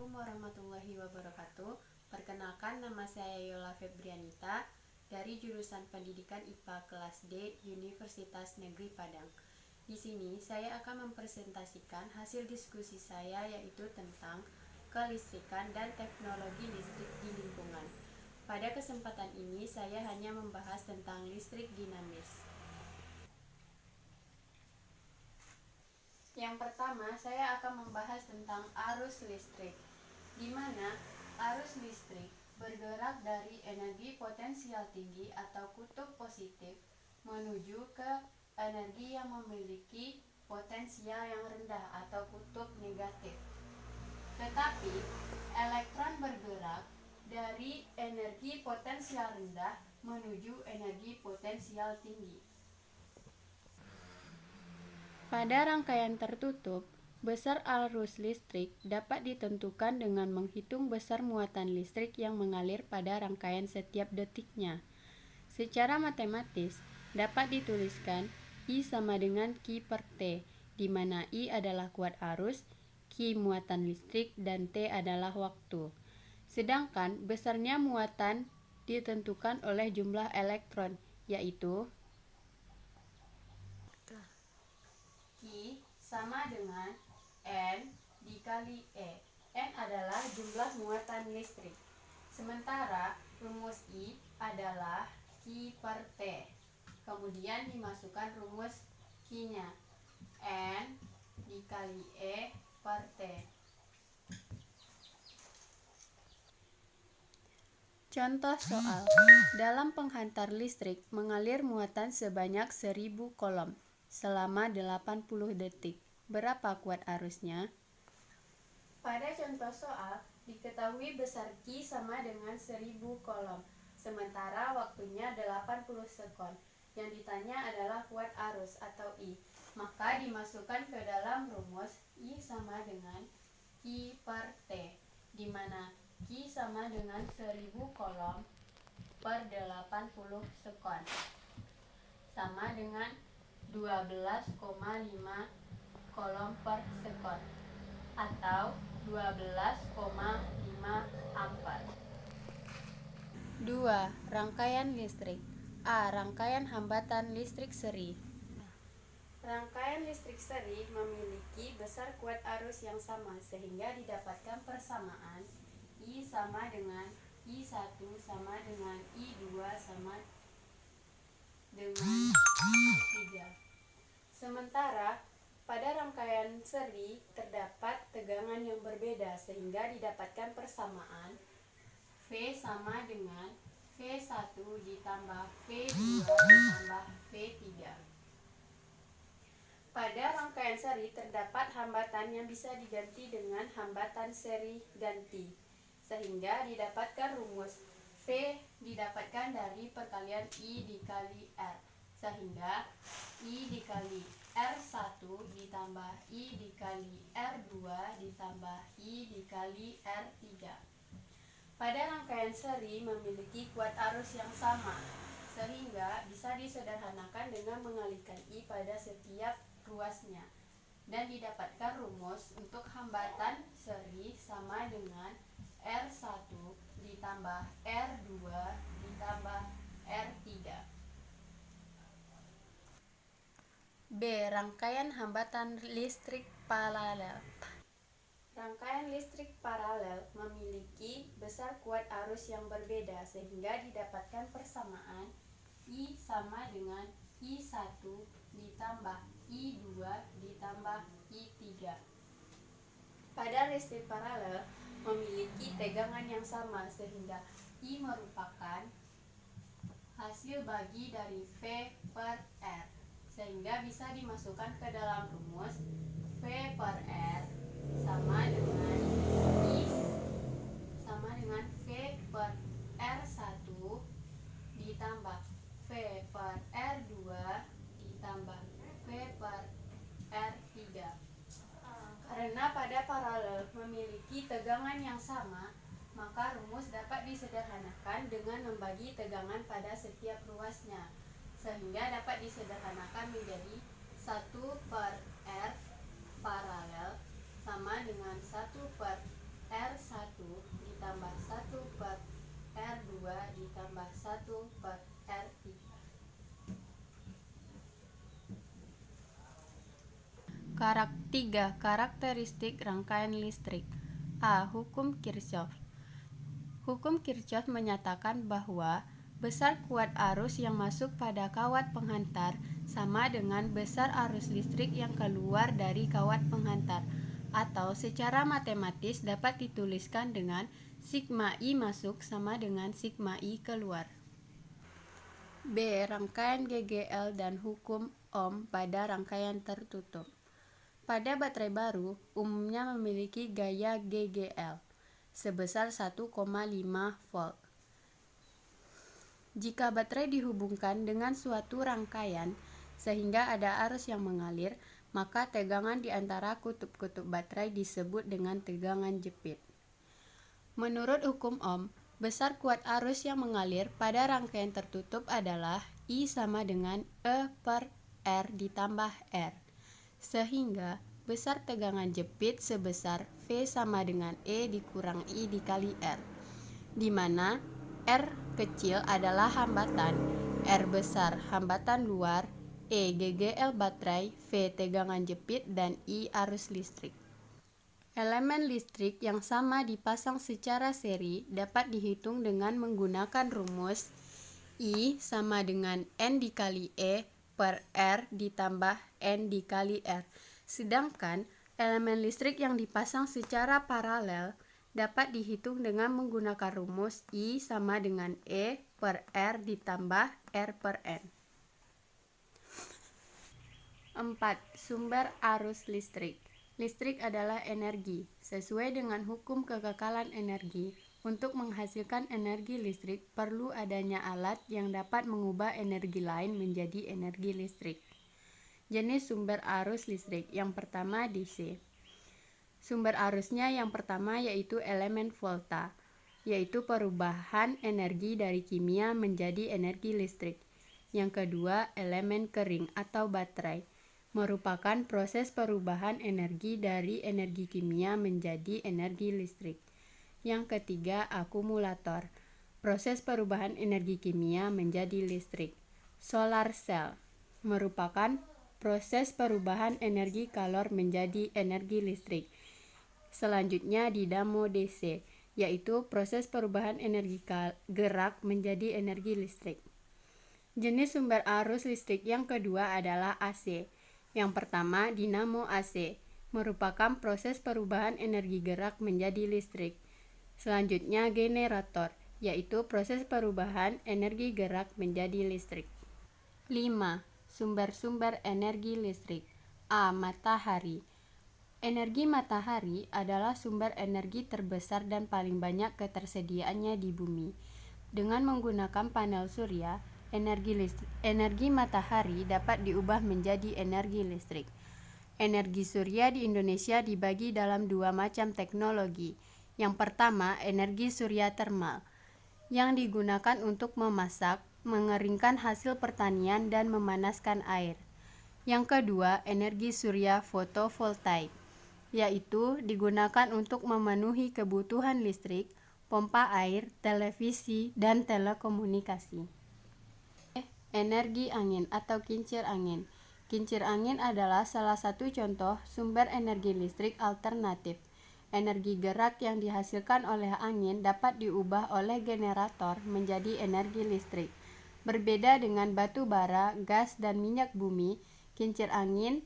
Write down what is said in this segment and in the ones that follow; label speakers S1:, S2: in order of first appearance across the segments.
S1: Assalamualaikum warahmatullahi wabarakatuh. Perkenalkan, nama saya Yola Febrianita dari jurusan Pendidikan IPA kelas D Universitas Negeri Padang. Di sini saya akan mempresentasikan hasil diskusi saya, yaitu tentang kelistrikan dan teknologi listrik di lingkungan. Pada kesempatan ini saya hanya membahas tentang listrik dinamis. Yang pertama, saya akan membahas tentang arus listrik, di mana arus listrik bergerak dari energi potensial tinggi atau kutub positif menuju ke energi yang memiliki potensial yang rendah atau kutub negatif. Tetapi elektron bergerak dari energi potensial rendah menuju energi potensial tinggi. Pada rangkaian tertutup, besar arus listrik dapat ditentukan dengan menghitung besar muatan listrik yang mengalir pada rangkaian setiap detiknya. Secara matematis, dapat dituliskan I sama dengan Q per T, di mana I adalah kuat arus, Q muatan listrik, dan T adalah waktu. Sedangkan besarnya muatan ditentukan oleh jumlah elektron, yaitu Q sama dengan N dikali E. N adalah jumlah muatan listrik. Sementara rumus I adalah Q per T. Kemudian dimasukkan rumus Q-nya. N dikali E per T. Contoh soal. Dalam penghantar listrik mengalir muatan sebanyak 1000 kolom selama 80 detik. Berapa kuat arusnya? Pada contoh soal, diketahui besar Q sama dengan 1000 kolom, sementara waktunya 80 sekon. Yang ditanya adalah kuat arus atau I. Maka dimasukkan ke dalam rumus I sama dengan Q per T, di mana Q sama dengan 1000 kolom per 80 sekon, sama dengan 12,5 kolom per sekon atau 12,5 ampere. 2. Rangkaian listrik. A. Rangkaian hambatan listrik seri. Rangkaian listrik seri memiliki besar kuat arus yang sama, sehingga didapatkan persamaan I sama dengan I1 sama dengan I2 sama dengan I3. Sementara pada rangkaian seri terdapat tegangan yang berbeda, sehingga didapatkan persamaan V sama dengan V1 ditambah V2 ditambah V3. Pada rangkaian seri terdapat hambatan yang bisa diganti dengan hambatan seri ganti, sehingga didapatkan rumus V didapatkan dari perkalian I dikali R, sehingga I dikali R1 ditambah I dikali R2 ditambah I dikali R3. Pada rangkaian seri memiliki kuat arus yang sama, sehingga bisa disederhanakan dengan mengalihkan I pada setiap ruasnya, dan didapatkan rumus untuk hambatan seri sama dengan R1 ditambah R2 ditambah R3. B. Rangkaian hambatan listrik paralel. Rangkaian listrik paralel memiliki besar kuat arus yang berbeda, sehingga didapatkan persamaan I sama dengan I1 ditambah I2 ditambah I3. Pada listrik paralel memiliki tegangan yang sama, sehingga I merupakan hasil bagi dari V per R, sehingga bisa dimasukkan ke dalam rumus V per R sama dengan I sama dengan V per R1 ditambah V per R2 ditambah V per R3. Karena pada paralel memiliki tegangan yang sama, maka rumus dapat disederhanakan dengan membagi tegangan pada setiap ruasnya, sehingga dapat disederhanakan menjadi 1 per R paralel sama dengan 1 per R1 3. Karakteristik rangkaian listrik. A. Hukum Kirchhoff. Hukum Kirchhoff menyatakan bahwa besar kuat arus yang masuk pada kawat penghantar sama dengan besar arus listrik yang keluar dari kawat penghantar, atau secara matematis dapat dituliskan dengan sigma I masuk sama dengan sigma I keluar. B. Rangkaian GGL dan hukum Ohm pada rangkaian tertutup. Pada baterai baru, umumnya memiliki gaya GGL sebesar 1,5 volt. Jika baterai dihubungkan dengan suatu rangkaian sehingga ada arus yang mengalir, maka tegangan di antara kutub-kutub baterai disebut dengan tegangan jepit. Menurut hukum Ohm, besar kuat arus yang mengalir pada rangkaian tertutup adalah I sama dengan E per R ditambah R, sehingga besar tegangan jepit sebesar V sama dengan E dikurang I dikali R, di mana R kecil adalah hambatan, R besar hambatan luar, E GGL baterai, V tegangan jepit, dan I arus listrik. Elemen listrik yang sama dipasang secara seri dapat dihitung dengan menggunakan rumus I sama dengan N dikali E per R ditambah N dikali R. Sedangkan elemen listrik yang dipasang secara paralel dapat dihitung dengan menggunakan rumus I sama dengan E per R ditambah R per N. 4. Sumber arus listrik. Listrik adalah energi. Sesuai dengan hukum kekekalan energi, untuk menghasilkan energi listrik perlu adanya alat yang dapat mengubah energi lain menjadi energi listrik. Jenis sumber arus listrik. Yang pertama DC. Sumber arusnya yang pertama yaitu elemen volta, yaitu perubahan energi dari kimia menjadi energi listrik. Yang kedua, elemen kering atau baterai, merupakan proses perubahan energi dari energi kimia menjadi energi listrik. Yang ketiga, akumulator, proses perubahan energi kimia menjadi listrik. Solar cell, merupakan proses perubahan energi kalor menjadi energi listrik. Selanjutnya, dinamo DC, yaitu proses perubahan energi gerak menjadi energi listrik. Jenis sumber arus listrik yang kedua adalah AC. Yang pertama, dinamo AC, merupakan proses perubahan energi gerak menjadi listrik. Selanjutnya, generator, yaitu proses perubahan energi gerak menjadi listrik. 5. Sumber-sumber energi listrik. A. Matahari. Energi matahari adalah sumber energi terbesar dan paling banyak ketersediaannya di bumi. Dengan menggunakan panel surya, energi matahari dapat diubah menjadi energi listrik. Energi surya di Indonesia dibagi dalam dua macam teknologi. Yang pertama, energi surya termal, yang digunakan untuk memasak, mengeringkan hasil pertanian, dan memanaskan air. Yang kedua, energi surya fotovoltaik, yaitu digunakan untuk memenuhi kebutuhan listrik, pompa air, televisi, dan telekomunikasi. Energi angin atau kincir angin. Kincir angin adalah salah satu contoh sumber energi listrik alternatif. Energi gerak yang dihasilkan oleh angin dapat diubah oleh generator menjadi energi listrik. Berbeda dengan batu bara, gas, dan minyak bumi, kincir angin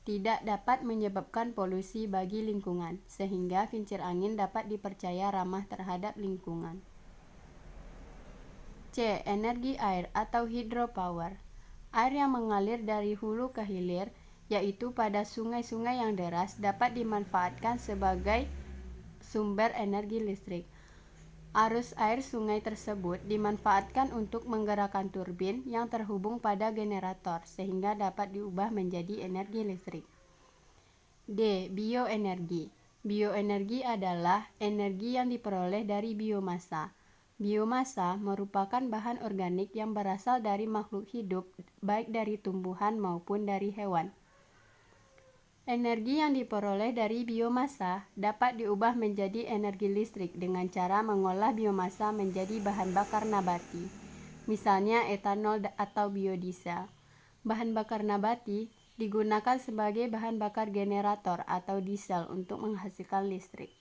S1: tidak dapat menyebabkan polusi bagi lingkungan, sehingga kincir angin dapat dipercaya ramah terhadap lingkungan. C. Energi air atau hydropower. Air yang mengalir dari hulu ke hilir, yaitu pada sungai-sungai yang deras, dapat dimanfaatkan sebagai sumber energi listrik. Arus air sungai tersebut dimanfaatkan untuk menggerakkan turbin yang terhubung pada generator, sehingga dapat diubah menjadi energi listrik. D. Bioenergi. Bioenergi adalah energi yang diperoleh dari biomasa. Biomasa merupakan bahan organik yang berasal dari makhluk hidup, baik dari tumbuhan maupun dari hewan. Energi yang diperoleh dari biomasa dapat diubah menjadi energi listrik dengan cara mengolah biomasa menjadi bahan bakar nabati, misalnya etanol atau biodiesel. Bahan bakar nabati digunakan sebagai bahan bakar generator atau diesel untuk menghasilkan listrik.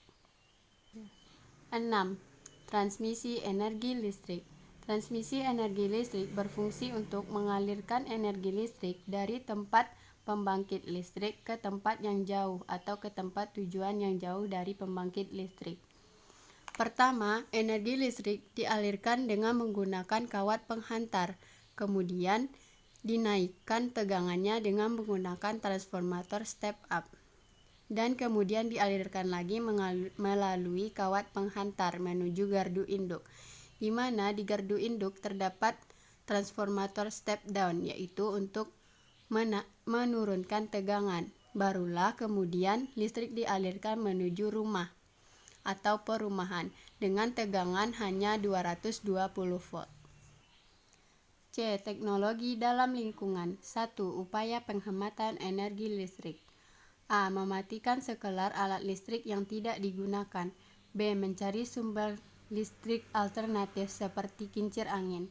S1: 6. Transmisi energi listrik. Transmisi energi listrik berfungsi untuk mengalirkan energi listrik dari tempat pembangkit listrik ke tempat yang jauh atau ke tempat tujuan yang jauh dari pembangkit listrik. Pertama, energi listrik dialirkan dengan menggunakan kawat penghantar, kemudian dinaikkan tegangannya dengan menggunakan transformator step up, dan kemudian dialirkan lagi melalui kawat penghantar menuju gardu induk, di mana di gardu induk terdapat transformator step down, yaitu untuk menurunkan tegangan. Barulah kemudian listrik dialirkan menuju rumah atau perumahan dengan tegangan hanya 220 volt. C. Teknologi dalam lingkungan. 1. Upaya penghematan energi listrik. A. Mematikan sekelar alat listrik yang tidak digunakan. B. Mencari sumber listrik alternatif seperti kincir angin.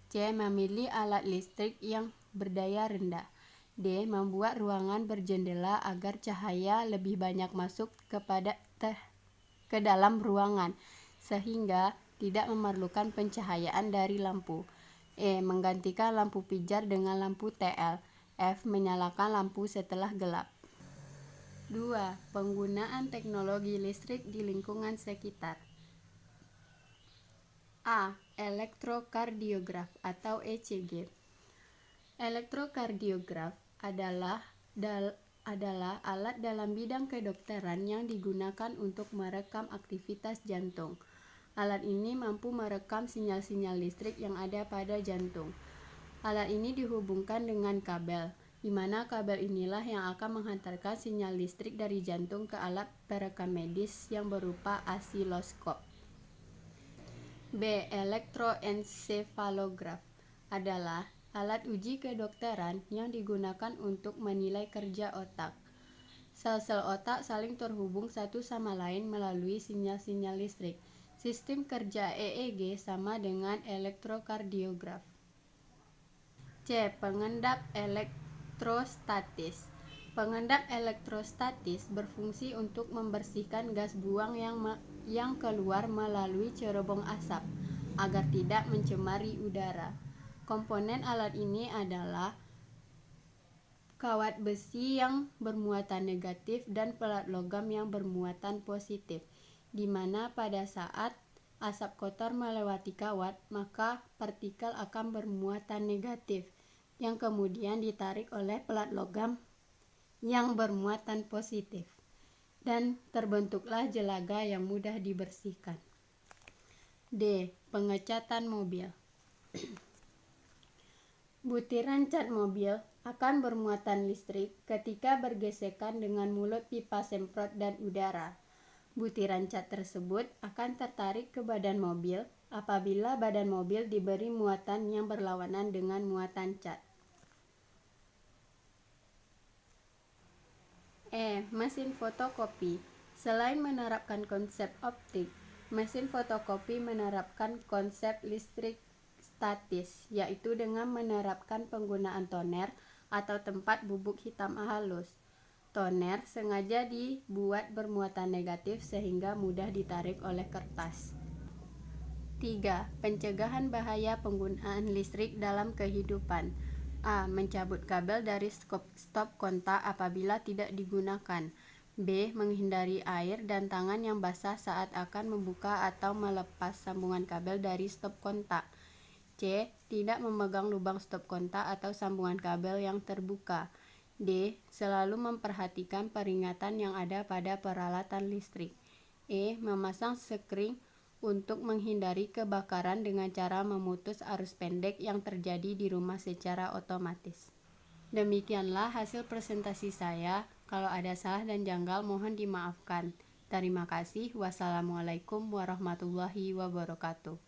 S1: C. Memilih alat listrik yang berdaya rendah. D. Membuat ruangan berjendela agar cahaya lebih banyak masuk ke dalam ruangan, sehingga tidak memerlukan pencahayaan dari lampu. E. Menggantikan lampu pijar dengan lampu TL. F. Menyalakan lampu setelah gelap. 2. Penggunaan teknologi listrik di lingkungan sekitar. A. Elektrokardiograf atau ECG. Elektrokardiograf adalah alat dalam bidang kedokteran yang digunakan untuk merekam aktivitas jantung. Alat ini mampu merekam sinyal-sinyal listrik yang ada pada jantung. Alat ini dihubungkan dengan kabel, di mana kabel inilah yang akan menghantarkan sinyal listrik dari jantung ke alat perekam medis yang berupa asiloskop. B. Elektroensefalograf adalah alat uji kedokteran yang digunakan untuk menilai kerja otak. Sel-sel otak saling terhubung satu sama lain melalui sinyal-sinyal listrik. Sistem kerja EEG sama dengan elektrokardiograf. C. Pengendap elektrostatis. Pengendap elektrostatis berfungsi untuk membersihkan gas buang yang keluar melalui cerobong asap agar tidak mencemari udara. Komponen alat ini adalah kawat besi yang bermuatan negatif dan pelat logam yang bermuatan positif, di mana pada saat asap kotor melewati kawat, maka partikel akan bermuatan negatif yang kemudian ditarik oleh pelat logam yang bermuatan positif, dan terbentuklah jelaga yang mudah dibersihkan. D. Pengecatan mobil. Butiran cat mobil akan bermuatan listrik ketika bergesekan dengan mulut pipa semprot dan udara. Butiran cat tersebut akan tertarik ke badan mobil apabila badan mobil diberi muatan yang berlawanan dengan muatan cat. E. Mesin fotokopi. Selain menerapkan konsep optik, mesin fotokopi menerapkan konsep listrik statis, yaitu dengan menerapkan penggunaan toner atau tempat bubuk hitam halus. Toner sengaja dibuat bermuatan negatif sehingga mudah ditarik oleh kertas. 3. Pencegahan bahaya penggunaan listrik dalam kehidupan. A. Mencabut kabel dari stop kontak apabila tidak digunakan. B. Menghindari air dan tangan yang basah saat akan membuka atau melepas sambungan kabel dari stop kontak. C. Tidak memegang lubang stop kontak atau sambungan kabel yang terbuka. D. Selalu memperhatikan peringatan yang ada pada peralatan listrik. E. Memasang sekring untuk menghindari kebakaran dengan cara memutus arus pendek yang terjadi di rumah secara otomatis. Demikianlah hasil presentasi saya. Kalau ada salah dan janggal mohon dimaafkan. Terima kasih. Wassalamualaikum warahmatullahi wabarakatuh.